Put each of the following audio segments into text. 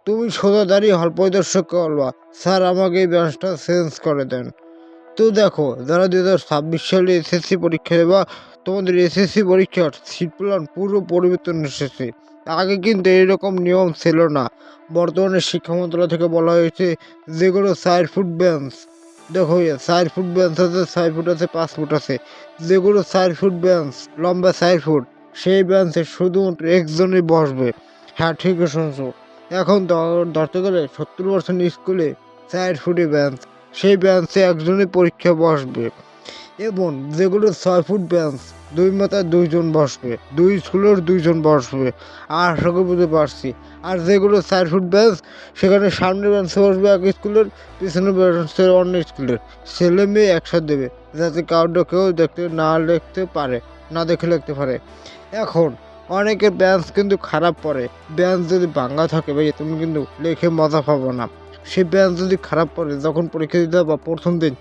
তুমি সোজা দাঁড়িয়ে হল পরিদর্শককে বলবা, স্যার আমাকে এই ব্যাচটা চেঞ্জ করে দেন। তো দেখো, যারা 2026 সালে এসএসসি পরীক্ষা দেবা, তোমাদের এসএসসি পরীক্ষার সিট প্ল্যান পুরো পরিবর্তন এসেছে। আগে কিন্তু এরকম নিয়ম ছিল না। বর্তমানে শিক্ষা মন্ত্রণালয় থেকে বলা হয়েছে যেগুলো 4 ফুট বেঞ্চ, দেখো 4 ফুট বেঞ্চ আছে, 6 ফুট আছে, 5 ফুট আছে, যেগুলো 4 ফুট বেঞ্চ লম্বা 4 ফুট, সেই বেঞ্চে শুধুমাত্র একজনই বসবে। হ্যাঁ, ঠিকই শুনছো। এখন ধরতে গেলে 70% স্কুলে 4 ফুটে বেঞ্চ, সেই বেঞ্চে একজনই পরীক্ষা বসবে। এবং যেগুলো 6 ফুট বেঞ্চ, 2 মাথায় 2 জন বসবে, 2 স্কুলের 2 জন বসবে। আর আশা করি বুঝতে পারছি। আর যেগুলো 4 ফুট বেঞ্চ, সেখানে সামনের বেঞ্চে বসবে এক স্কুলের, পিছনের বেঞ্চে অন্য স্কুলের ছেলে মেয়ে একসাথে দেবে, যাতে কেউ দেখতে পারে, না দেখে লিখতে পারে। এখন অনেকের বেঞ্চ কিন্তু খারাপ পড়ে। বেঞ্চ যদি ভাঙা থাকে ভাই, তুমি কিন্তু লিখে মজা পাবো না। সেই বেঞ্চ যদি খারাপ পড়ে, যখন পরীক্ষা দিতে হবে প্রথম দিন,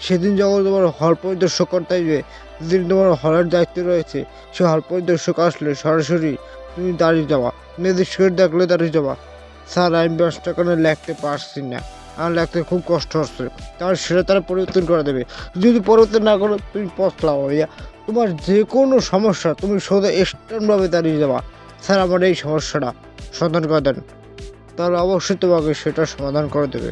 সেদিন যখন তোমার হল পরিদর্শক করতে আসবে, যেদিন তোমার হলের দায়িত্ব রয়েছে, সে হল পরিদর্শক আসলে সরাসরি তুমি দাঁড়িয়ে যাওয়া, ম্যাজিস্ট্রেট দেখলে দাঁড়িয়ে যাওয়া, স্যার আমি বেঞ্চটা কেন লিখতে পারছি না, আমার লিখতে খুব কষ্ট হচ্ছে, তাহলে সেটা তারা পরিবর্তন করে দেবে। যদি পরিবর্তন না করো, তুমি পছলাও ভাইয়া। তোমার যে কোনো সমস্যা তুমি সোজা স্ট্যান্ডভাবে দাঁড়িয়ে যাবা, স্যার আমার এই সমস্যাটা সমাধান করে দেন, তাহলে অবশ্যই তোমাকে সেটা সমাধান করে দেবে।